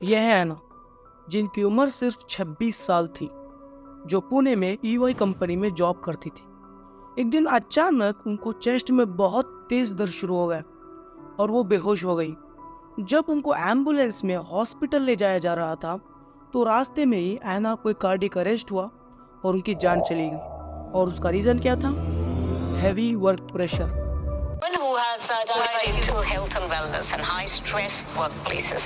यह है ऐना, जिनकी उम्र सिर्फ 26 साल थी, जो पुणे में ईवाई कंपनी में जॉब करती थी। एक दिन अचानक उनको चेस्ट में बहुत तेज दर्द शुरू हो गया और वो बेहोश हो गई। जब उनको एम्बुलेंस में हॉस्पिटल ले जाया जा रहा था तो रास्ते में ही ऐना को कार्डियक अरेस्ट हुआ और उनकी जान चली गई। और उसका रीजन क्या था? Heavy work pressure. Who has diabetes, health and wellness and high stress workplaces.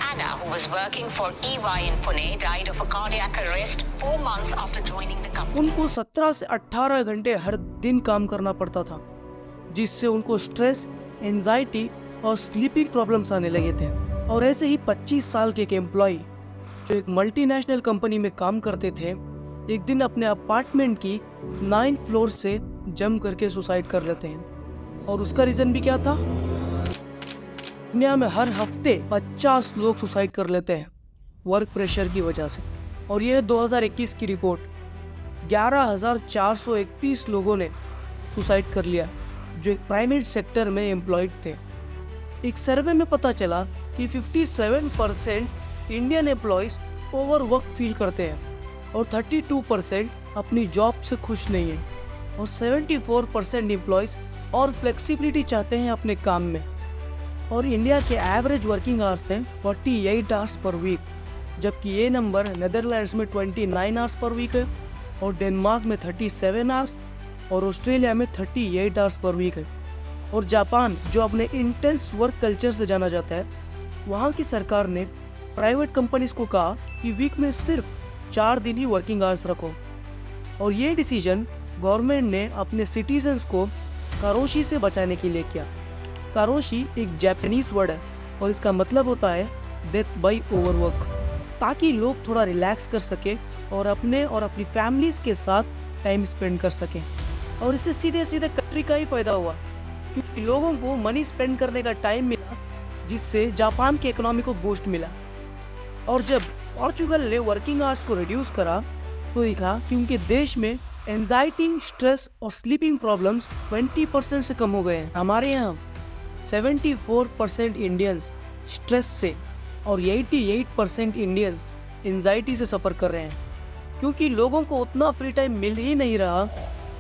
Anna, who was working for EY in Pune, died of a cardiac arrest 4 months after joining the company. उनको 17 से 18 घंटे हर दिन काम करना पड़ता था, जिससे उनको स्ट्रेस, एंजाइटी और स्लीपिंग प्रॉब्लम्स आने लगे थे। और ऐसे ही 25 साल के एक एम्प्लॉय जो एक मल्टीनेशनल कंपनी में काम करते थे, एक दिन अपने अपार्टमेंट की 9th फ्लोर से जंप करके सुसाइड कर लेते हैं। और उसका रीजन भी क्या था? दुनिया में हर हफ्ते 50 लोग सुसाइड कर लेते हैं वर्क प्रेशर की वजह से। और यह 2021 की रिपोर्ट, 11,431 लोगों ने सुसाइड कर लिया जो एक प्राइवेट सेक्टर में एम्प्लॉयड थे। एक सर्वे में पता चला कि 57% इंडियन एम्प्लॉयज ओवरवर्क फील करते हैं और 32% अपनी जॉब से खुश नहीं है और 74% एम्प्लॉयज और फ्लेक्सिबिलिटी चाहते हैं अपने काम में। और इंडिया के एवरेज वर्किंग आवर्स हैं 48 आवर्स पर वीक, जबकि ये नंबर नेदरलैंड्स में 29 आवर्स पर वीक है और डेनमार्क में 37 आवर्स और ऑस्ट्रेलिया में 38 आवर्स पर वीक है। और जापान, जो अपने इंटेंस वर्क कल्चर से जाना जाता है, वहाँ की सरकार ने प्राइवेट कंपनीज को कहा कि वीक में सिर्फ 4 दिन ही वर्किंग आवर्स रखो। और ये डिसीजन गवर्नमेंट ने अपने सिटीजन्स को कारोशी से बचाने के लिए किया। कारोशी एक जापानीज वर्ड है और इसका मतलब होता है डेथ बाय ओवरवर्क, ताकि लोग थोड़ा रिलैक्स कर सके और अपनी फैमिलीज के साथ टाइम स्पेंड कर सकें। और इससे सीधे सीधे कंट्री का ही फायदा हुआ, क्योंकि लोगों को मनी स्पेंड करने का टाइम मिला, जिससे जापान की इकोनॉमी को बूस्ट मिला। और जब पोर्चुगल ने वर्किंग आवर्स को रिड्यूस करा तो देखा कि उनके देश में एंजाइटी, स्ट्रेस और स्लीपिंग प्रॉब्लम्स 20% से कम हो गए हैं। हमारे यहाँ 74% इंडियंस स्ट्रेस से और 88% इंडियंस एंजाइटी से सफ़र कर रहे हैं, क्योंकि लोगों को उतना फ्री टाइम मिल ही नहीं रहा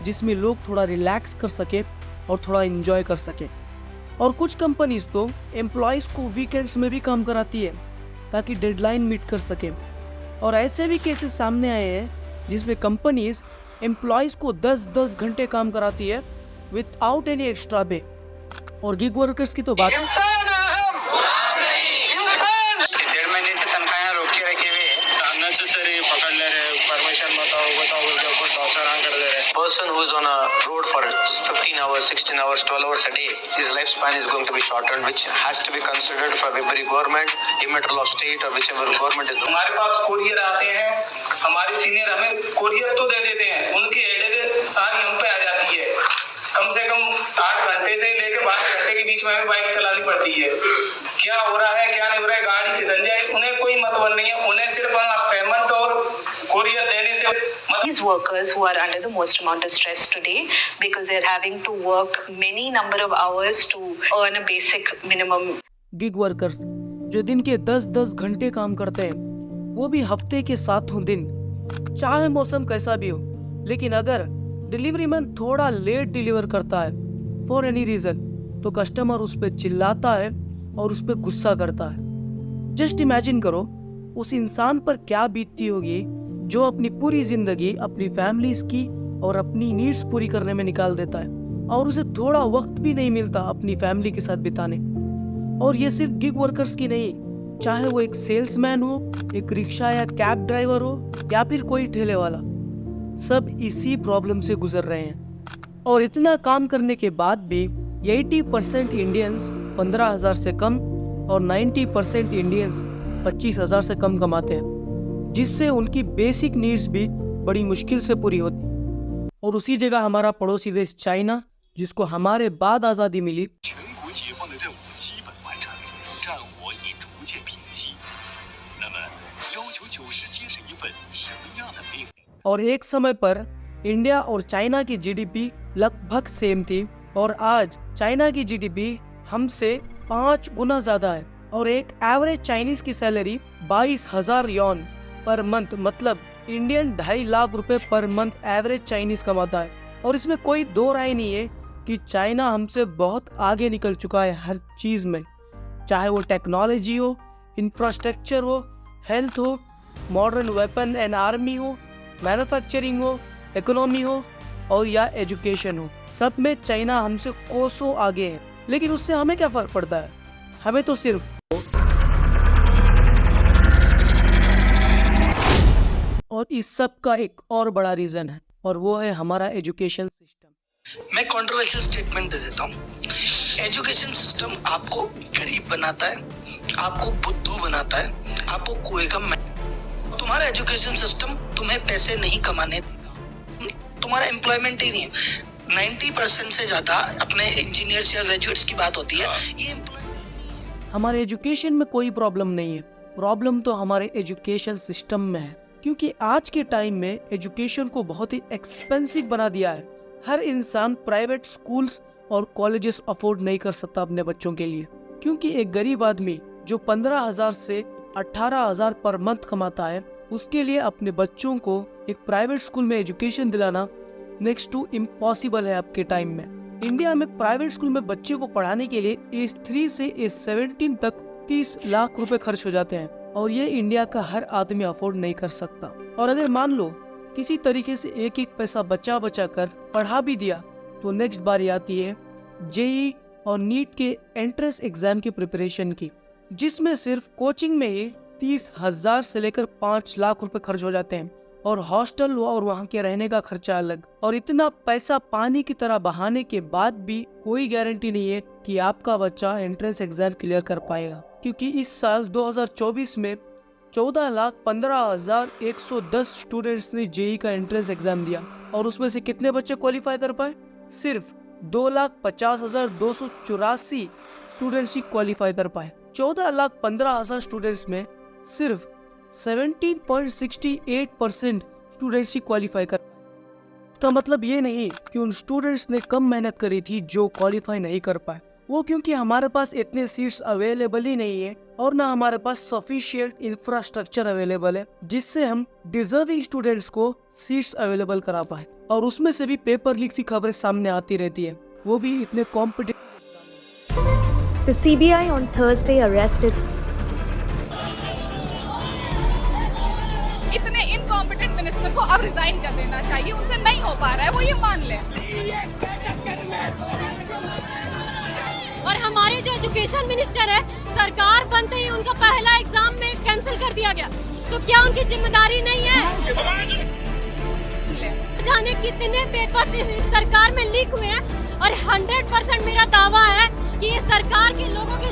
जिसमें लोग थोड़ा रिलैक्स कर सके और थोड़ा एंजॉय कर सके। और कुछ कंपनीज तो एम्प्लॉयज़ को वीकेंड्स में भी काम कराती है ताकि डेडलाइन मीट कर सके। और ऐसे भी केसेस सामने आए हैं जिसमें कंपनीज एम्प्लॉयज़ को 10-10 घंटे काम कराती है विदाउट एनी एक्स्ट्रा पे। और गिग वर्कर्स की तो बात Person who is on a road for 15 hours, 16 hours, 12 hours a day, his lifespan is going to be shortened, which has to be considered for every government, immaterial of state or whichever government is. हमारे पास courier आते हैं, हमारे senior हमें courier तो दे देते हैं, उनकी headache सारी हम पे आ जाती है। कम से कम 8 घंटे से लेकर 12 घंटे के बीच में हमें बाइक चलानी पड़ती है। क्या हो रहा है क्या नहीं हो रहा है गाड़ी से चल जाए, उन्हें कोई मतलब नहीं है। उन्हें सिर्फ पेमेंट और कोरियर देने से These workers who are under the most amount of stress today because they're having to work many number of hours to earn a basic minimum. Gig workers जो दिन के 10-10 घंटे काम करते हैं, वो भी हफ्ते के 7 दिन, चाहे मौसम कैसा भी हो। लेकिन अगर डिलीवरी मैन थोड़ा लेट डिलीवर करता है फॉर एनी रीजन, तो कस्टमर उस पर चिल्लाता है और उस पर गुस्सा करता है। जस्ट इमेजिन करो उस इंसान पर क्या बीतती होगी जो अपनी पूरी जिंदगी अपनी फैमिलीज की और अपनी नीड्स पूरी करने में निकाल देता है और उसे थोड़ा वक्त भी नहीं मिलता अपनी फैमिली के साथ बिताने। और ये सिर्फ गिग वर्कर्स की नहीं, चाहे वो एक सेल्समैन हो, एक रिक्शा या कैब ड्राइवर हो या फिर कोई ठेले वाला, सब इसी प्रॉब्लम से गुजर रहे हैं। और इतना काम करने के बाद भी 80% इंडियंस 15,000 से कम और 90% इंडियंस 25,000 से कम कमाते हैं, जिससे उनकी बेसिक नीड्स भी बड़ी मुश्किल से पूरी होती। और उसी जगह हमारा पड़ोसी देश चाइना, जिसको हमारे बाद आज़ादी मिली, और एक समय पर इंडिया और चाइना की जीडीपी लगभग सेम थी और आज चाइना की जीडीपी हमसे 5 गुना ज़्यादा है। और एक एवरेज चाइनीज की सैलरी 22,000 यॉन पर मंथ, मतलब इंडियन 2.5 लाख रुपए पर मंथ एवरेज चाइनीज कमाता है। और इसमें कोई दो राय नहीं है कि चाइना हमसे बहुत आगे निकल चुका है हर चीज में, चाहे वो टेक्नोलॉजी हो, इंफ्रास्ट्रक्चर हो, हेल्थ हो, मॉडर्न वेपन एंड आर्मी हो, मैन्युफैक्चरिंग हो, इकोनॉमी हो और या एजुकेशन हो। सब में चाइना हमसे कोसों आगे है। लेकिन उससे हमें क्या फर्क पड़ता है? हमें तो सिर्फ और इस सब का एक और बड़ा रीजन है, और वो है हमारा एजुकेशन सिस्टम। मैं कंट्रोवर्शियल स्टेटमेंट दे देता हूँ। एजुकेशन सिस्टम आपको गरीब बनाता है, आपको बुद्धू बनाता है, आपको कुएं का तुम्हारा एजुकेशन सिस्टम तुम्हें पैसे नहीं कमाने देगा, तुम्हारा एम्प्लॉयमेंट ही नहीं है। 90% से ज्यादा अपने इंजीनियर्स या ग्रेजुएट्स की बात होती है, ये हमारे एजुकेशन में कोई प्रॉब्लम नहीं है, प्रॉब्लम तो हमारे एजुकेशन सिस्टम में है। क्योंकि आज के टाइम में एजुकेशन को बहुत ही एक्सपेंसिव बना दिया है। हर इंसान प्राइवेट स्कूल्स और कॉलेजेस अफोर्ड नहीं कर सकता अपने बच्चों के लिए, क्योंकि एक गरीब आदमी जो 15,000 से 18,000 पर मंथ कमाता है, उसके लिए अपने बच्चों को एक प्राइवेट स्कूल में एजुकेशन दिलाना नेक्स्ट टू इम्पॉसिबल है आपके टाइम में। इंडिया में प्राइवेट स्कूल में बच्चे को पढ़ाने के लिए एज 3 से एज 17 तक 30 लाख रुपए खर्च हो जाते हैं, और ये इंडिया का हर आदमी अफोर्ड नहीं कर सकता। और अगर मान लो किसी तरीके से एक एक पैसा बचा बचा कर पढ़ा भी दिया, तो नेक्स्ट बारी आती है जेई और नीट के एंट्रेंस एग्जाम की प्रिपरेशन की, जिसमें सिर्फ कोचिंग में ही 30,000 से लेकर 5 लाख रुपए खर्च हो जाते हैं, और हॉस्टल और वहाँ के रहने का खर्चा अलग। और इतना पैसा पानी की तरह बहाने के बाद भी कोई गारंटी नहीं है कि आपका बच्चा एंट्रेंस एग्जाम क्लियर कर पाएगा, क्योंकि इस साल 2024 में 14,15,110 स्टूडेंट्स ने जेई का एंट्रेंस एग्जाम दिया, और उसमें से कितने बच्चे क्वालिफाई कर पाए? सिर्फ 2,50,284 स्टूडेंट्स ही क्वालिफाई कर पाए। 14,15,000 स्टूडेंट्स में सिर्फ 17.68% स्टूडेंट्स ही क्वालिफाई कर पाए। इसका मतलब ये नहीं कि उन स्टूडेंट्स ने कम मेहनत करी थी जो क्वालिफाई नहीं कर पाए, वो क्योंकि हमारे पास इतने सीट्स अवेलेबल ही नहीं है, और ना हमारे पास सफिशिएंट इंफ्रास्ट्रक्चर अवेलेबल है जिससे हम डिजर्विंग स्टूडेंट्स को सीट्स अवेलेबल करा पाए। और उसमें से भी पेपर लीक की खबरें सामने आती रहती है, वो भी इतने competitive. The CBI on Thursday arrested इतने इनकॉम्पिटेंट मिनिस्टर को अब रिजाइन कर देना चाहिए, उनसे नहीं हो पा रहा है, वो ये मान ले। और हमारे जो एजुकेशन मिनिस्टर है, सरकार बनते ही उनका पहला एग्जाम में कैंसिल कर दिया गया, तो क्या उनकी जिम्मेदारी नहीं है? जाने कितने पेपर्स इस सरकार में लीक हुए हैं, और 100% मेरा दावा है कि ये सरकार के लोगों के।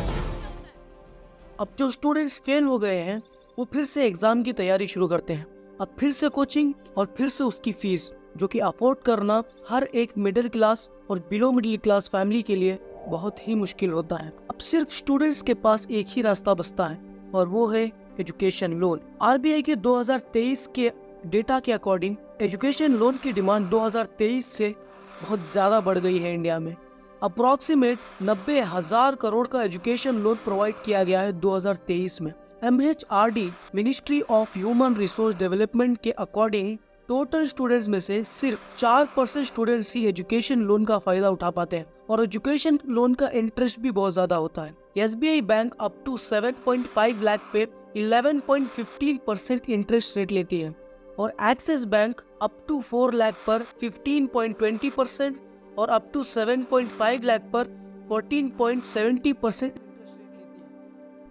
अब जो स्टूडेंट्स फेल हो गए हैं वो फिर से एग्जाम की तैयारी शुरू करते हैं। अब फिर से कोचिंग और फिर से उसकी फीस, जो कि अफोर्ड करना हर एक मिडिल क्लास और बिलो मिडिल क्लास फैमिली के लिए बहुत ही मुश्किल होता है। अब सिर्फ स्टूडेंट्स के पास एक ही रास्ता बचता है, और वो है एजुकेशन लोन। RBI के 2023 के डेटा के अकॉर्डिंग एजुकेशन लोन की डिमांड 2023 से बहुत ज़्यादा बढ़ गई है। इंडिया में अप्रॉक्सीमेट 90,000 करोड़ का एजुकेशन लोन प्रोवाइड किया गया है 2023 में। MHRD ministry of human resource development के अकॉर्डिंग टोटल स्टूडेंट्स में से सिर्फ 4% स्टूडेंट्स ही एजुकेशन लोन का फायदा उठा पाते हैं, और एजुकेशन लोन का इंटरेस्ट भी बहुत ज्यादा होता है। SBI bank up to 7.5 lakh पे 11.15% इंटरेस्ट रेट लेती है, और Axis bank up to 4 lakh पर 15.20% और अप टू 7.5 लाख पर 14.70%,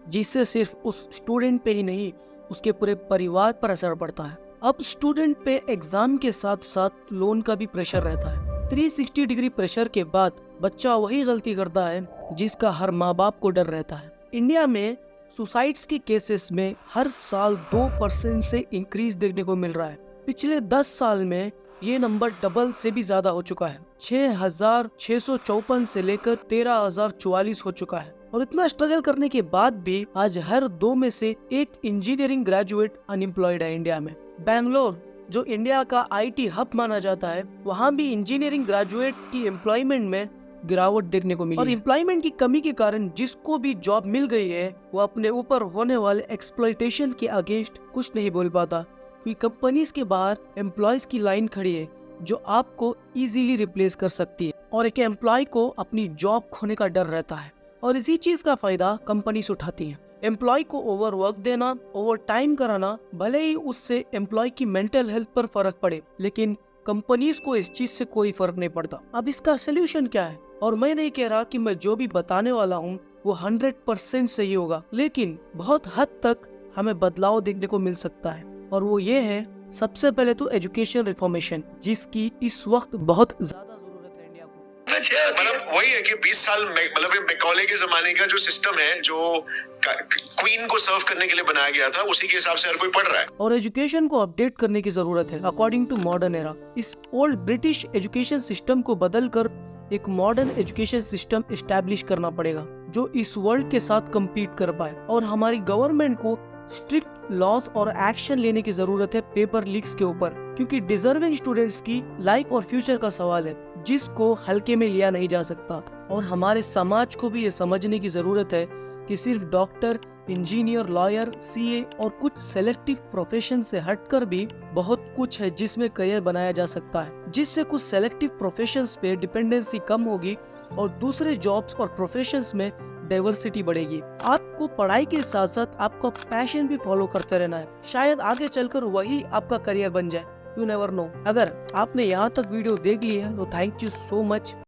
जिससे सिर्फ उस स्टूडेंट पे ही नहीं उसके पूरे परिवार पर असर पड़ता है। अब स्टूडेंट पे एग्जाम के साथ साथ लोन का भी प्रेशर रहता है। 360 डिग्री प्रेशर के बाद बच्चा वही गलती करता है जिसका हर माँ बाप को डर रहता है। इंडिया में सुसाइड्स के केसेस में हर साल 2% से इंक्रीज देखने को मिल रहा है। पिछले 10 साल में ये नंबर डबल से भी ज्यादा हो चुका है। 6,654 से लेकर 13,044 हो चुका है। और इतना स्ट्रगल करने के बाद भी आज हर 2 में से एक इंजीनियरिंग ग्रेजुएट अनएम्प्लॉयड है इंडिया में। बैंगलोर, जो इंडिया का IT हब माना जाता है, वहाँ भी इंजीनियरिंग ग्रेजुएट की एम्प्लॉयमेंट में गिरावट देखने को मिली और एम्प्लॉयमेंट की कमी के कारण जिसको भी जॉब मिल गई है वो अपने ऊपर होने वाले एक्सप्लॉयटेशन के अगेंस्ट कुछ नहीं बोल पाता, क्योंकि कंपनीज के बाहर एम्प्लॉयज की लाइन खड़ी है जो आपको इजीली रिप्लेस कर सकती है और एक एम्प्लॉय को अपनी जॉब खोने का डर रहता है और इसी चीज का फायदा कंपनीज उठाती हैं। एम्प्लॉय को ओवरवर्क देना, ओवर टाइम कराना, भले ही उससे एम्प्लॉय की मेंटल हेल्थ पर फर्क पड़े, लेकिन कंपनीज को इस चीज से कोई फर्क नहीं पड़ता। अब इसका सोल्यूशन क्या है? और मैं नहीं कह रहा कि मैं जो भी बताने वाला हूँ वो 100% सही होगा, लेकिन बहुत हद तक हमें बदलाव देखने को मिल सकता है और वो ये है, सबसे पहले तो एजुकेशन रिफॉर्मेशन, जिसकी इस वक्त बहुत ज्यादा जरूरत है इंडिया को। मतलब वही है कि 20 साल मतलब ये मैकॉले के जमाने का जो सिस्टम है, जो क्वीन को सर्व करने के लिए बनाया गया था, उसी के हिसाब से हर कोई पढ़ रहा है और एजुकेशन को अपडेट करने की जरूरत है अकॉर्डिंग टू मॉडर्न एरा। इस ओल्ड ब्रिटिश एजुकेशन सिस्टम को बदलकर एक मॉडर्न एजुकेशन सिस्टम एस्टैब्लिश करना पड़ेगा जो इस वर्ल्ड के साथ कम्पीट कर पाए और हमारी गवर्नमेंट को स्ट्रिक्ट लॉस और एक्शन लेने की जरूरत है पेपर लीक्स के ऊपर, क्योंकि डिजर्विंग स्टूडेंट्स की लाइफ और फ्यूचर का सवाल है जिसको हल्के में लिया नहीं जा सकता। और हमारे समाज को भी ये समझने की जरूरत है कि सिर्फ डॉक्टर, इंजीनियर, लॉयर, सीए और कुछ सेलेक्टिव प्रोफेशन से हटकर भी बहुत कुछ है जिसमें करियर बनाया जा सकता है, जिससे कुछ सेलेक्टिव प्रोफेशंस पे डिपेंडेंसी कम होगी और दूसरे जॉब्स और प्रोफेशंस में डाइवर्सिटी बढ़ेगी। आपको पढ़ाई के साथ साथ आपका पैशन भी फॉलो करते रहना है, शायद आगे चलकर वही आपका करियर बन जाए, यू नेवर नो। अगर आपने यहाँ तक वीडियो देख ली है तो थैंक यू सो मच।